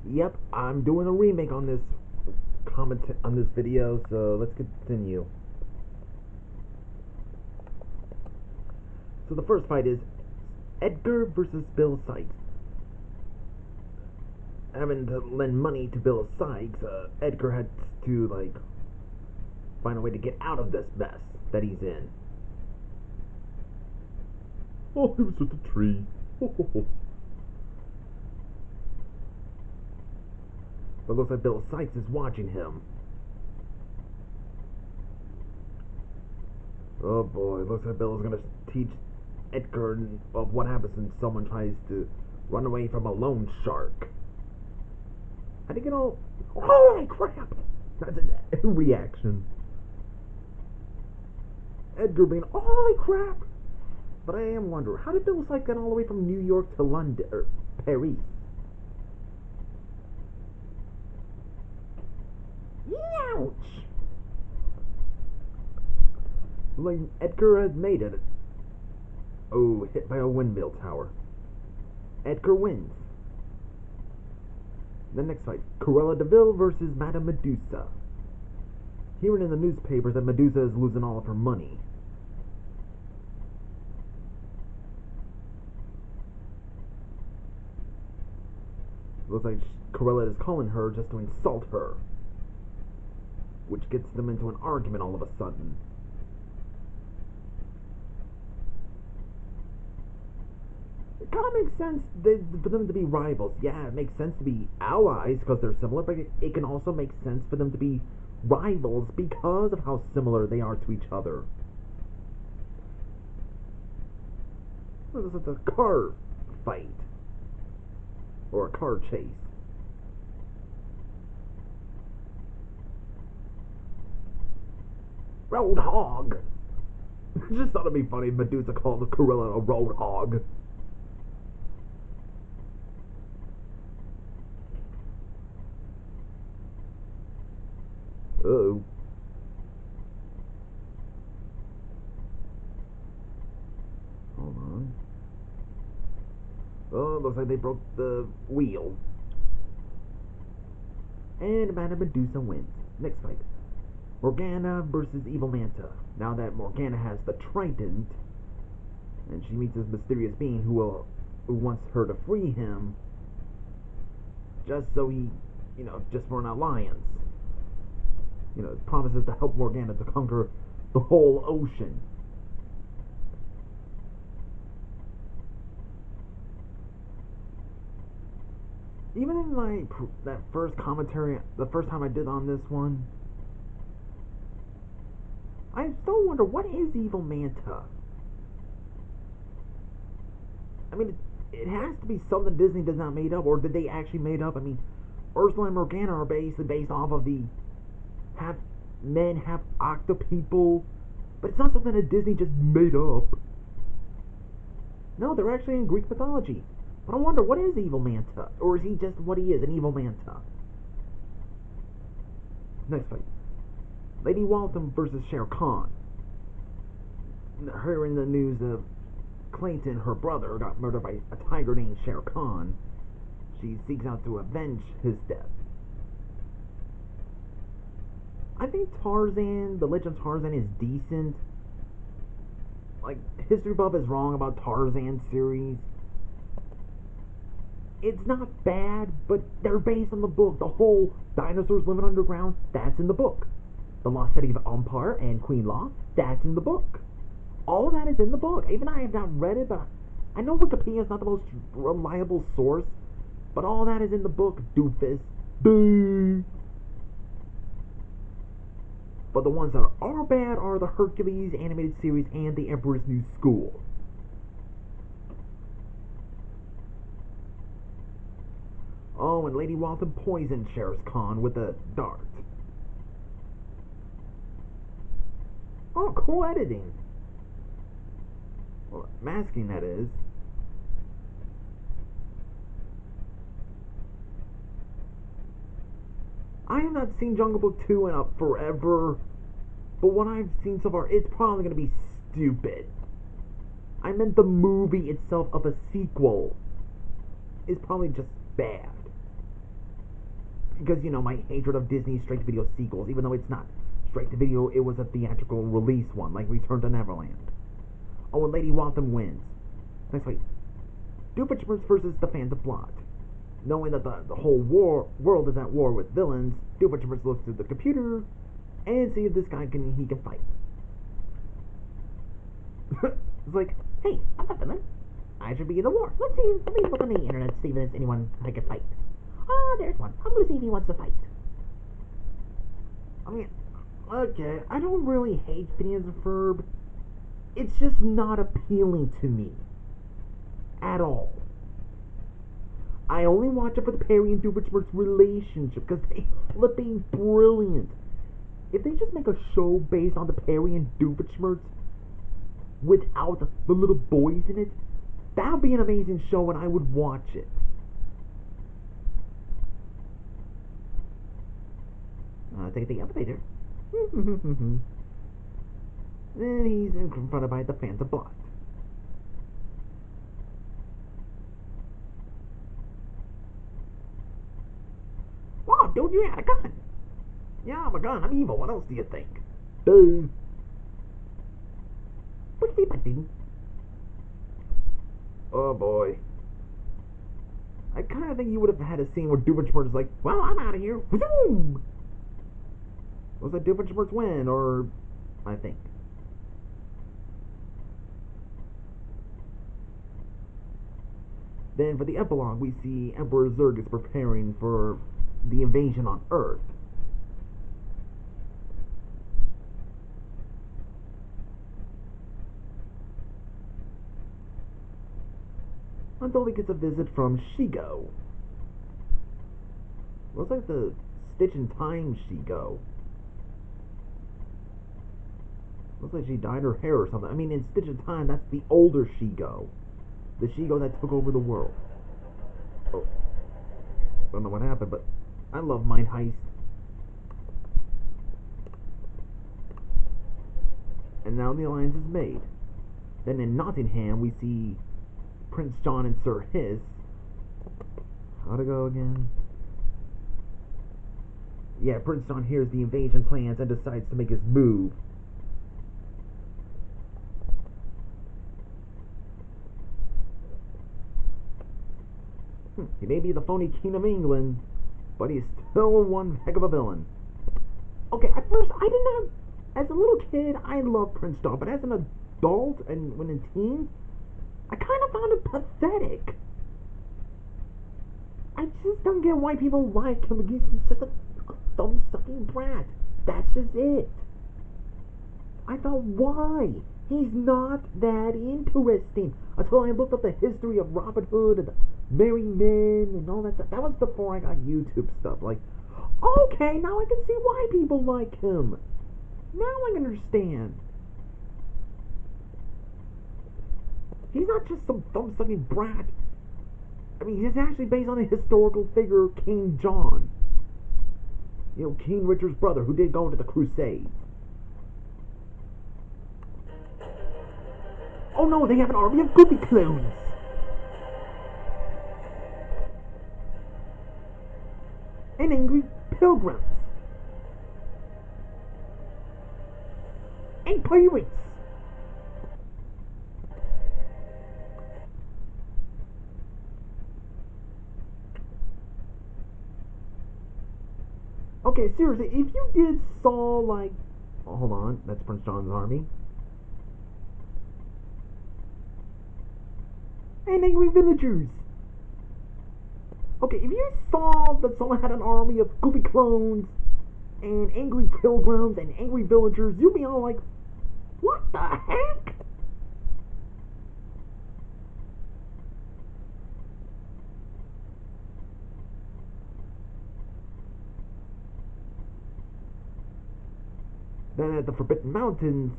Yep, I'm doing a remake on this video, so let's continue. So the first fight is Edgar versus Bill Sykes. Having to lend money to Bill Sykes, Edgar had to find a way to get out of this mess that he's in. Oh, he was at the tree. But looks like Bill Sykes is watching him. Oh boy, looks like Bill is gonna teach Edgar of what happens when someone tries to run away from a loan shark. I think it'll. Holy crap! That's his reaction. Edgar being, holy crap! But I am wondering, how did Bill Sykes get all the way from New York to London, or Paris? Ouch! Like, Edgar has made it. Oh, hit by a windmill tower. Edgar wins. The next fight, Corella Deville versus Madame Medusa. Hearing in the newspapers that Medusa is losing all of her money. Looks like Corella is calling her just to insult her, which gets them into an argument all of a sudden. It kind of makes sense for them to be rivals. Yeah, it makes sense to be allies because they're similar, but it can also make sense for them to be rivals because of how similar they are to each other. This is a car fight. Or a car chase. Road hog! Just thought it'd be funny if Medusa called the Corella a road hog. Uh-oh. Hold on. Oh, looks like they broke the wheel. And Madame Medusa wins. Next fight. Organa versus Evil Manta. Now that Organa has the trident, and she meets this mysterious being who wants her to free him, just so he, just for an alliance. Promises to help Organa to conquer the whole ocean. Even in that first commentary, the first time I did on this one, I still wonder, what is Evil Manta? I mean, it has to be something Disney does not made up, or did they actually made up? I mean, Ursula and Organa are basically based off of the half men, half octopeople, but it's not something that Disney just made up. No, they're actually in Greek mythology. But I wonder, what is Evil Manta? Or is he just what he is, an Evil Manta? Next fight. Lady Waltham versus Sher Khan. Her in the news of Clayton, her brother, got murdered by a tiger named Sher Khan. She seeks out to avenge his death. I think Tarzan, the Legend of Tarzan, is decent. Historybuff is wrong about Tarzan series. It's not bad, but they're based on the book. The whole dinosaurs living underground, that's in the book. The Lost City of Umpire and Queen Law, that's in the book. All of that is in the book. Even I have not read it, but I know Wikipedia is not the most reliable source, but all that is in the book, doofus. Boo! But the ones that are bad are the Hercules animated series and the Emperor's New School. Oh, and Lady Waltham poisoned Sher Khan with a dart. Oh, cool editing. Well, masking, that is. I have not seen Jungle Book 2 in forever, but what I've seen so far, it's probably going to be stupid. I meant the movie itself of a sequel is probably just bad. because, you know, my hatred of Disney straight-to-video sequels, even though it's not straight-to-video, it was a theatrical release one, like Return to Neverland. Oh, and Lady Waltham wins. Next week, Doofenshmirtz versus the Fans of Plot. Knowing that the whole world is at war with villains, Doofenshmirtz looks through the computer and see if this guy can fight. It's like, hey, I'm a villain. I should be in the war. Let me look on the internet to see if there's anyone I can fight. Ah, there's one. I'm gonna see if he wants to fight. I mean, okay, I don't really hate Phineas and Ferb. It's just not appealing to me. At all. I only watch it for the Perry and Doofenshmirtz relationship, because they flipping brilliant. If they just make a show based on the Perry and Doofenshmirtz, without the little boys in it, that would be an amazing show and I would watch it. Take the elevator. Then he's confronted by the Fans of Plot. Wow, dude, you had a gun. Yeah, I'm a gun. I'm evil. What else do you think? Duh. What's the button? Oh boy. I kind of think you would have had a scene where Doofenshmirtz is like, well, I'm out of here. Zoom! Was that Doofenshmirtz win, or I think. Then for the epilogue, we see Emperor Zurg is preparing for the invasion on Earth. Until he gets a visit from Shigo. Looks like the Stitch in Time Shigo. Looks like she dyed her hair or something. I mean, in Stitch in Time, that's the older Shigo. The Shigo that took over the world. Oh. Don't know what happened, but I love Mind Heist. And now the alliance is made. Then in Nottingham, we see Prince John and Sir Hiss. How'd it go again? Yeah, Prince John hears the invasion plans and decides to make his move. He may be the phony king of England, but he's still one heck of a villain. Okay, at first, I did not... As a little kid, I loved Prince John, but as an adult, and when in teens, I kind of found it pathetic. I just don't get why people like him, because he's just a thumb-sucking brat. That's just it. I thought, why? He's not that interesting. Until I looked up the history of Robin Hood and the Merry Men and all that stuff. That was before I got YouTube stuff. Like, okay, now I can see why people like him. Now I can understand. He's not just some thumb-sucking brat. I mean, he's actually based on a historical figure, King John. You know, King Richard's brother, who did go into the Crusades. Oh no, they have an army of goofy clones! And angry pilgrims! And pirates! Okay, seriously, if you did saw, like... Oh, hold on, that's Prince John's army. And angry villagers. Okay, if you saw that someone had an army of goofy clones and angry pilgrims and angry villagers, you'd be all like, what the heck? Then at the Forbidden Mountains,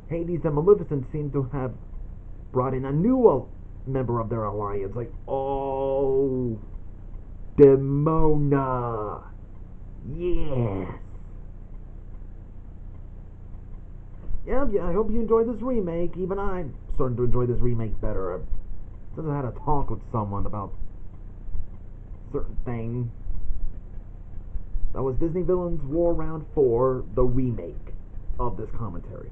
Hades and Maleficent seem to have brought in a new member of their alliance. Like, oh, Demona. Yes. Yeah, I hope you enjoyed this remake. Even I'm starting to enjoy this remake better. Since I had a talk with someone about certain things. That was Disney Villains War Round 4, the remake of this commentary.